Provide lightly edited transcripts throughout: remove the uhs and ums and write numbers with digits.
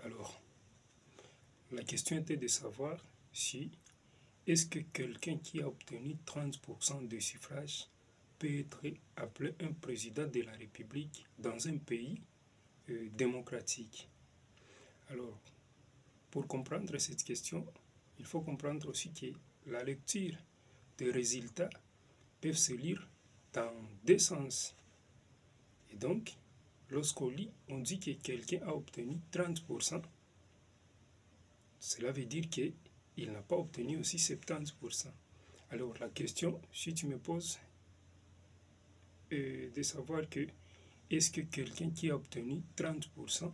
Alors, la question était de savoir si est-ce que quelqu'un qui a obtenu 30% de suffrage peut être appelé un président de la République dans un pays démocratique. Alors, pour comprendre cette question, il faut comprendre aussi que la lecture des résultats peuvent se lire dans deux sens. Et donc, lorsqu'on lit, on dit que quelqu'un a obtenu 30%. Cela veut dire qu'il n'a pas obtenu aussi 70%. Alors la question, si tu me poses, est de savoir que est-ce que quelqu'un qui a obtenu 30%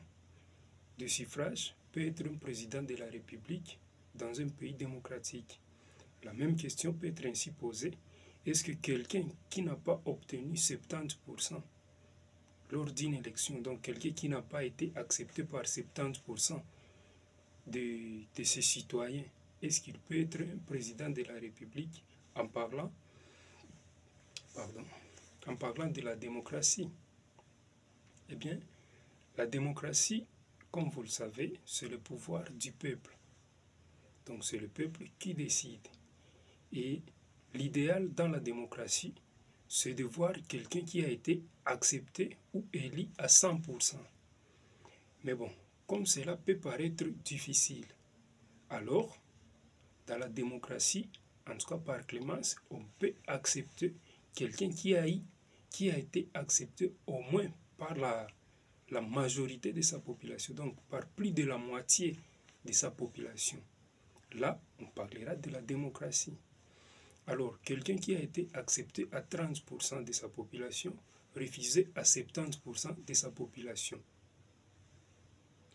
de suffrage peut être un président de la République dans un pays démocratique? La même question peut être ainsi posée. Est-ce que quelqu'un qui n'a pas obtenu 70% lors d'une élection, donc quelqu'un qui n'a pas été accepté par 70% de ses citoyens, est-ce qu'il peut être un président de la République en parlant de la démocratie? Eh bien, la démocratie, comme vous le savez, c'est le pouvoir du peuple. Donc c'est le peuple qui décide. Et l'idéal dans la démocratie, c'est de voir quelqu'un qui a été accepté ou élu à 100%. Mais bon, comme cela peut paraître difficile, alors, dans la démocratie, en tout cas par clémence, on peut accepter quelqu'un qui a été accepté au moins par la majorité de sa population, donc par plus de la moitié de sa population. Là, on parlera de la démocratie. Alors, quelqu'un qui a été accepté à 30% de sa population, refusé à 70% de sa population.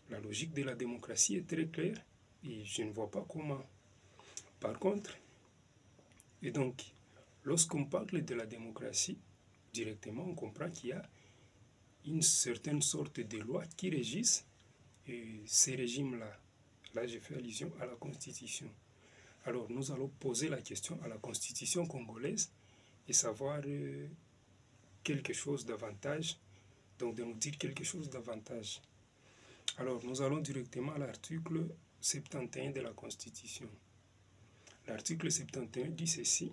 La logique de la démocratie est très claire et je ne vois pas comment. Par contre, et donc, lorsqu'on parle de la démocratie, directement, on comprend qu'il y a une certaine sorte de loi qui régissent ces régimes-là. Là, je fais allusion à la Constitution. Alors, nous allons poser la question à la Constitution congolaise et savoir quelque chose davantage, donc de nous dire quelque chose davantage. Alors, nous allons directement à l'article 71 de la Constitution. L'article 71 dit ceci: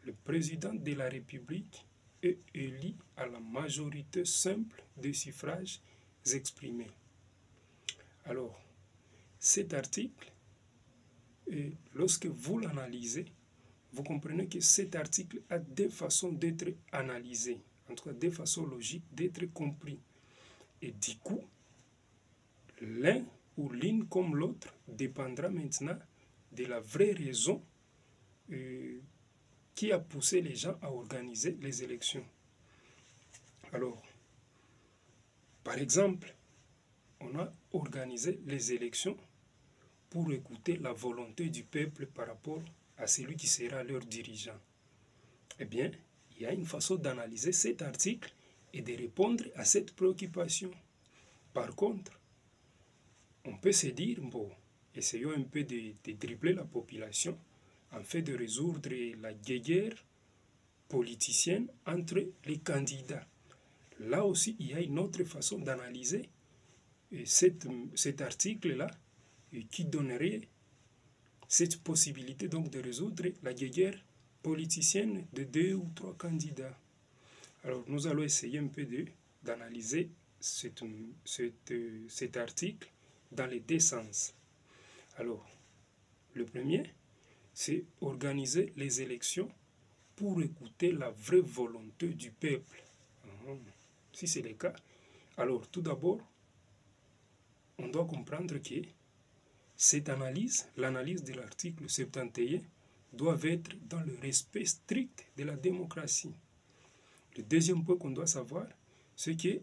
le président de la République est élu à la majorité simple des suffrages exprimés. Alors, cet article, lorsque vous l'analysez, vous comprenez que cet article a deux façons d'être analysé, en tout cas deux façons logiques d'être compris. Et du coup, l'un ou l'une comme l'autre dépendra maintenant de la vraie raison qui a poussé les gens à organiser les élections. Alors, par exemple, on a organisé les élections pour écouter la volonté du peuple par rapport à celui qui sera leur dirigeant. Eh bien, il y a une façon d'analyser cet article et de répondre à cette préoccupation. Par contre, on peut se dire, bon, essayons un peu de dribbler la population en fait de résoudre la guéguerre politicienne entre les candidats. Là aussi, il y a une autre façon d'analyser cet article-là qui donnerait cette possibilité donc de résoudre la guéguerre politicienne de 2 ou 3 candidats. Alors, nous allons essayer un peu d'analyser cet article dans les deux sens. Alors, le premier, c'est organiser les élections pour écouter la vraie volonté du peuple. Si c'est le cas, alors tout d'abord, on doit comprendre que cette analyse, l'analyse de l'article 71, doit être dans le respect strict de la démocratie. Le deuxième point qu'on doit savoir, c'est que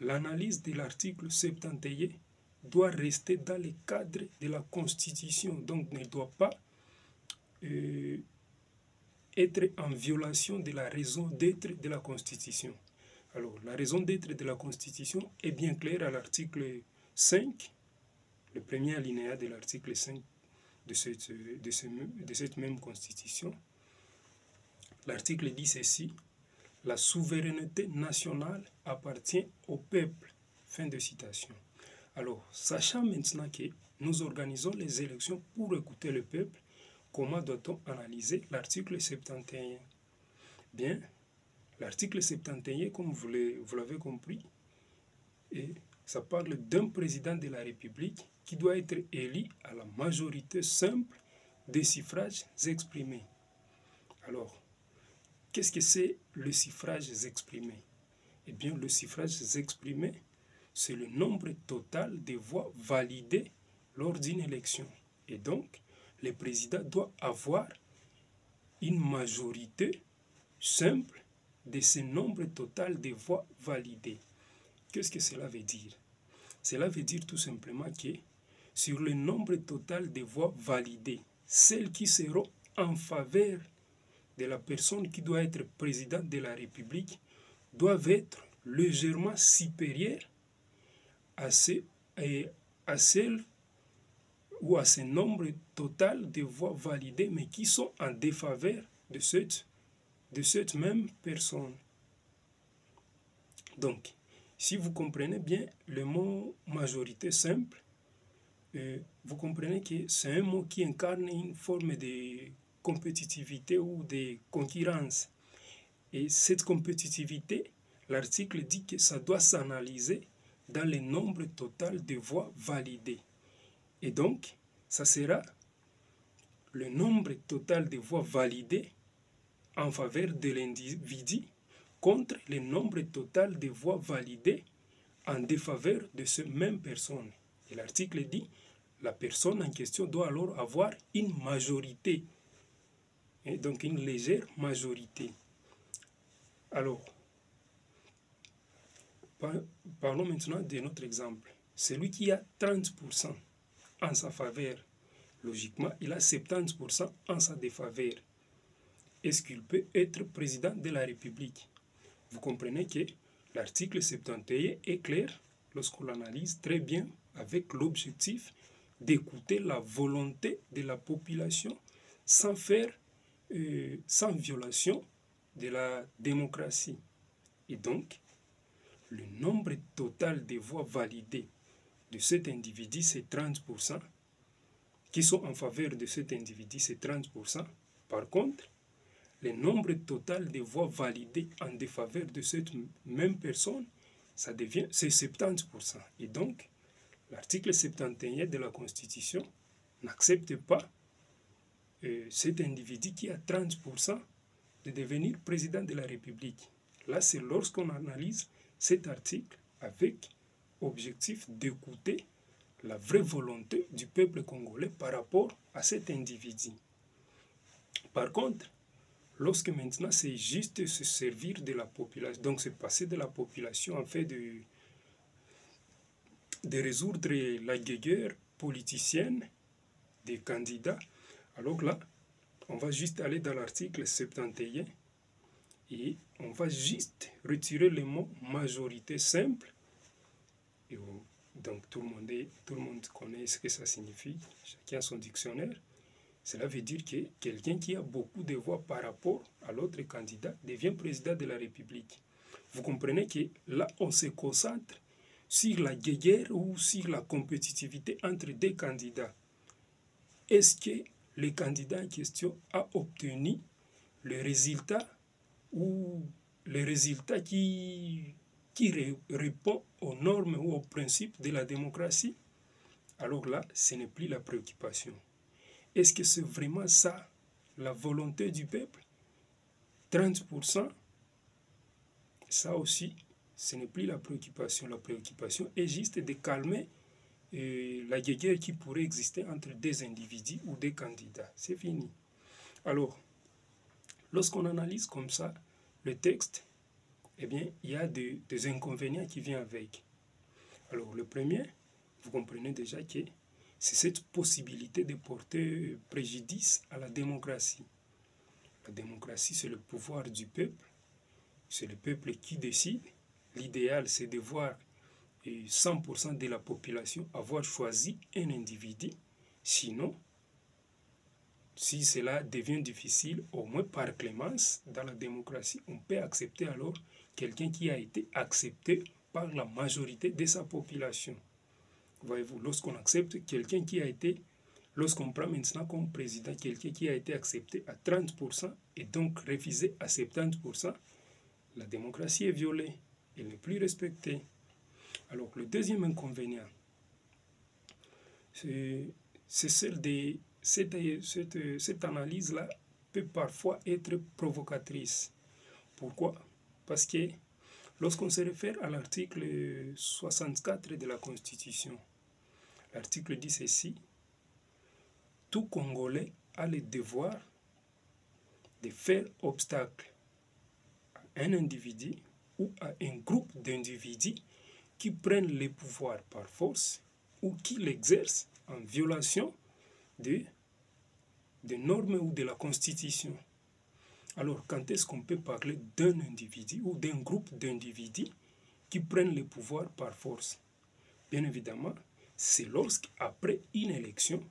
l'analyse de l'article 71 doit rester dans le cadre de la Constitution, donc ne doit pas être en violation de la raison d'être de la Constitution. Alors, la raison d'être de la Constitution est bien claire à l'article 5, le premier alinéa de l'article 5 de cette même Constitution. L'article dit ceci: la souveraineté nationale appartient au peuple. Fin de citation. Alors, sachant maintenant que nous organisons les élections pour écouter le peuple, comment doit-on analyser l'article 71? Bien, l'article 71, comme vous l'avez compris, et ça parle d'un président de la République qui doit être élu à la majorité simple des suffrages exprimés. Alors, qu'est-ce que c'est le suffrage exprimé? Eh bien, le suffrage exprimé, c'est le nombre total de voix validées lors d'une élection. Et donc, le président doit avoir une majorité simple de ce nombre total de voix validées. Qu'est-ce que cela veut dire? Cela veut dire tout simplement que sur le nombre total de voix validées, celles qui seront en faveur de la personne qui doit être président de la République doivent être légèrement supérieures à celles ou à ce nombre total de voix validées, mais qui sont en défaveur de cette même personne. Donc, si vous comprenez bien le mot majorité simple, vous comprenez que c'est un mot qui incarne une forme de compétitivité ou de concurrence. Et cette compétitivité, l'article dit que ça doit s'analyser dans le nombre total de voix validées. Et donc, ça sera le nombre total de voix validées en faveur de l'individu contre le nombre total de voix validées en défaveur de cette même personne. Et l'article dit, la personne en question doit alors avoir une majorité, et donc une légère majorité. Alors, parlons maintenant de notre exemple. Celui qui a 30% en sa faveur, logiquement, il a 70% en sa défaveur. Est-ce qu'il peut être président de la République? Vous comprenez que l'article 71 est clair lorsqu'on l'analyse très bien avec l'objectif d'écouter la volonté de la population sans violation de la démocratie. Et donc, le nombre total de voix validées de cet individu, c'est 30%, qui sont en faveur de cet individu, c'est 30%. Par contre, le nombre total de voix validées en défaveur de cette même personne, c'est 70%. Et donc, l'article 71 de la Constitution n'accepte pas cet individu qui a 30% de devenir président de la République. Là, c'est lorsqu'on analyse cet article avec objectif d'écouter la vraie volonté du peuple congolais par rapport à cet individu. Par contre, lorsque maintenant c'est juste se servir de la population, donc c'est passer de la population en fait de résoudre la guéguerre politicienne des candidats, alors là, on va juste aller dans l'article 71 et on va juste retirer le mot majorité simple. Et donc tout le monde connaît ce que ça signifie, chacun a son dictionnaire. Cela veut dire que quelqu'un qui a beaucoup de voix par rapport à l'autre candidat devient président de la République. Vous comprenez que là, on se concentre sur la guéguerre ou sur la compétitivité entre deux candidats. Est-ce que le candidat en question a obtenu le résultat ou le résultat qui répond aux normes ou aux principes de la démocratie? Alors là, ce n'est plus la préoccupation. Est-ce que c'est vraiment ça, la volonté du peuple? 30%, ça aussi, ce n'est plus la préoccupation. La préoccupation est juste de calmer la guerre qui pourrait exister entre des individus ou des candidats. C'est fini. Alors, lorsqu'on analyse comme ça le texte, eh bien, il y a des inconvénients qui viennent avec. Alors, le premier, vous comprenez déjà que c'est cette possibilité de porter préjudice à la démocratie. La démocratie, c'est le pouvoir du peuple. C'est le peuple qui décide. L'idéal, c'est de voir 100% de la population avoir choisi un individu. Sinon, si cela devient difficile, au moins par clémence, dans la démocratie, on peut accepter alors quelqu'un qui a été accepté par la majorité de sa population. Voyez-vous, lorsqu'on accepte quelqu'un qui a été, lorsqu'on prend maintenant comme président quelqu'un qui a été accepté à 30% et donc refusé à 70%, la démocratie est violée, elle n'est plus respectée. Alors le deuxième inconvénient, c'est celle de cette analyse-là peut parfois être provocatrice. Pourquoi? Parce que lorsqu'on se réfère à l'article 64 de la Constitution, l'article dit ceci: tout Congolais a le devoir de faire obstacle à un individu ou à un groupe d'individus qui prennent le pouvoir par force ou qui l'exercent en violation des normes ou de la Constitution. Alors, quand est-ce qu'on peut parler d'un individu ou d'un groupe d'individus qui prennent le pouvoir par force? Bien évidemment, c'est lorsqu'après une élection,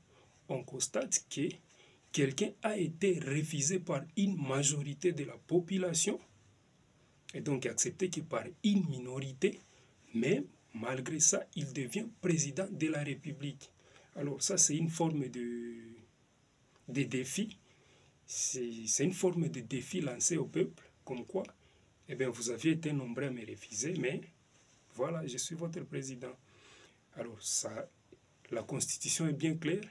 on constate que quelqu'un a été refusé par une majorité de la population et donc accepté que par une minorité, mais malgré ça, il devient président de la République. Alors ça, c'est une forme de défi. C'est une forme de défi lancé au peuple, comme quoi, eh bien, vous aviez été nombreux à me refuser, mais voilà, je suis votre président. Alors ça, la Constitution est bien claire.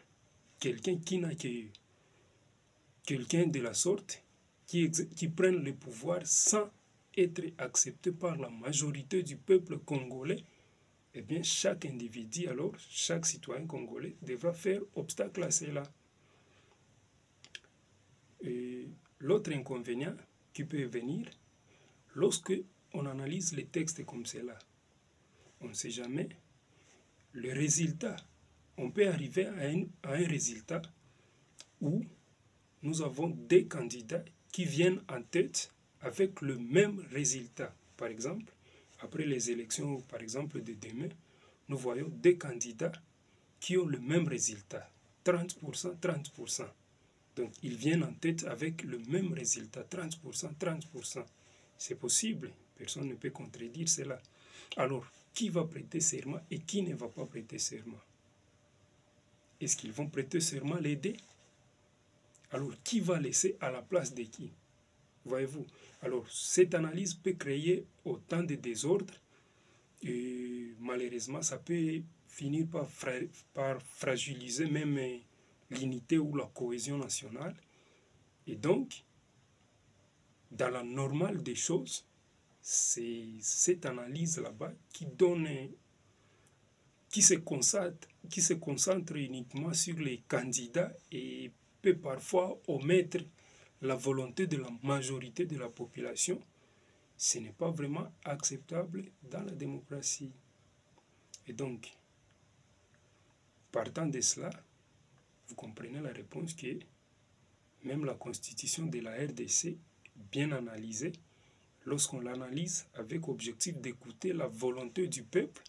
Quelqu'un qui n'a que quelqu'un de la sorte qui prenne le pouvoir sans être accepté par la majorité du peuple congolais, eh bien chaque individu, alors chaque citoyen congolais devra faire obstacle à cela. Et l'autre inconvénient qui peut venir, lorsque on analyse les textes comme cela, on ne sait jamais le résultat. On peut arriver à un résultat où nous avons des candidats qui viennent en tête avec le même résultat. Par exemple, après les élections, par exemple, de demain, nous voyons des candidats qui ont le même résultat, 30%, 30%. Donc, ils viennent en tête avec le même résultat, 30%, 30%. C'est possible, personne ne peut contredire cela. Alors, qui va prêter serment et qui ne va pas prêter serment? Est-ce qu'ils vont prêter serment les deux? Alors, qui va laisser à la place de qui? Voyez-vous? Alors, cette analyse peut créer autant de désordre et malheureusement, ça peut finir par fragiliser même l'unité ou la cohésion nationale. Et donc, dans la normale des choses, c'est cette analyse là-bas qui donne, qui se concentre uniquement sur les candidats et peut parfois omettre la volonté de la majorité de la population. Ce n'est pas vraiment acceptable dans la démocratie. Et donc, partant de cela, vous comprenez la réponse que même la constitution de la RDC, bien analysée, lorsqu'on l'analyse avec objectif d'écouter la volonté du peuple,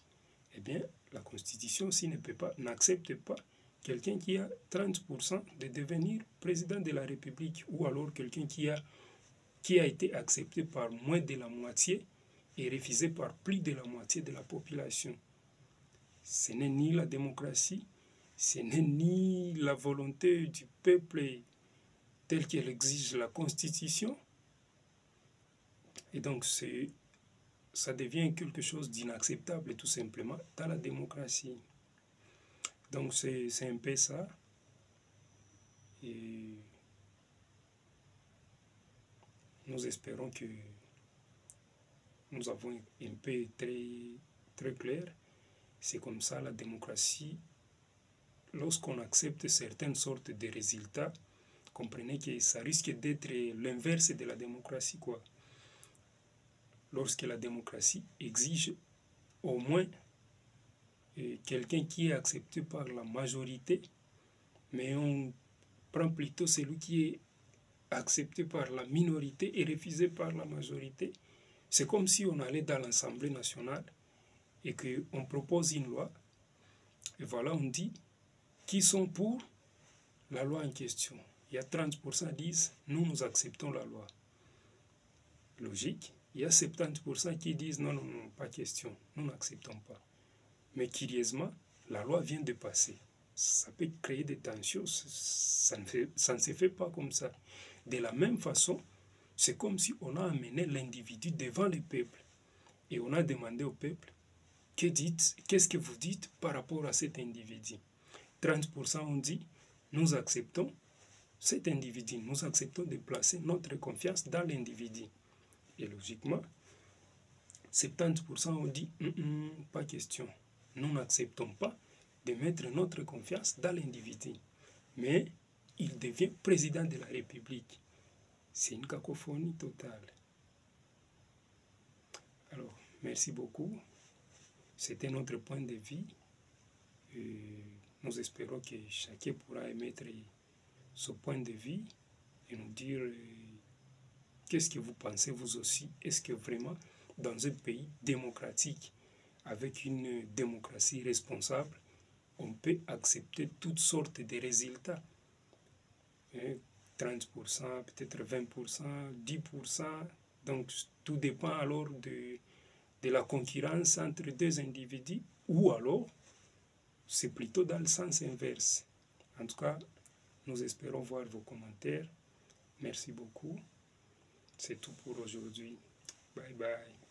eh bien, la constitution aussi n'accepte pas quelqu'un qui a 30% de devenir président de la République, ou alors quelqu'un qui a été accepté par moins de la moitié et refusé par plus de la moitié de la population. Ce n'est ni la démocratie, ce n'est ni la volonté du peuple telle qu'elle exige la Constitution. Et donc, ça devient quelque chose d'inacceptable, tout simplement, dans la démocratie. Donc, c'est un peu ça. Et nous espérons que nous avons un peu très, très clair. C'est comme ça la démocratie. Lorsqu'on accepte certaines sortes de résultats, comprenez que ça risque d'être l'inverse de la démocratie, quoi. Lorsque la démocratie exige au moins quelqu'un qui est accepté par la majorité, mais on prend plutôt celui qui est accepté par la minorité et refusé par la majorité. C'est comme si on allait dans l'Assemblée nationale et qu'on propose une loi, et voilà, on dit qui sont pour la loi en question. Il y a 30% qui disent nous acceptons la loi. Logique. Il y a 70% qui disent non, pas question, nous n'acceptons pas. Mais curieusement, la loi vient de passer. Ça peut créer des tensions, ça ne se fait pas comme ça. De la même façon, c'est comme si on a amené l'individu devant le peuple et on a demandé au peuple, qu'est-ce que vous dites par rapport à cet individu? 30% ont dit, nous acceptons cet individu, nous acceptons de placer notre confiance dans l'individu. Et logiquement, 70% ont dit, pas question, nous n'acceptons pas de mettre notre confiance dans l'individu. Mais il devient président de la République. C'est une cacophonie totale. Alors, merci beaucoup. C'était notre point de vue. Nous espérons que chacun pourra émettre ce point de vue et nous dire qu'est-ce que vous pensez vous aussi. Est-ce que vraiment, dans un pays démocratique, avec une démocratie responsable, on peut accepter toutes sortes de résultats? 30%, peut-être 20%, 10%. Donc, tout dépend alors de la concurrence entre deux individus, ou alors, c'est plutôt dans le sens inverse. En tout cas, nous espérons voir vos commentaires. Merci beaucoup. C'est tout pour aujourd'hui. Bye bye.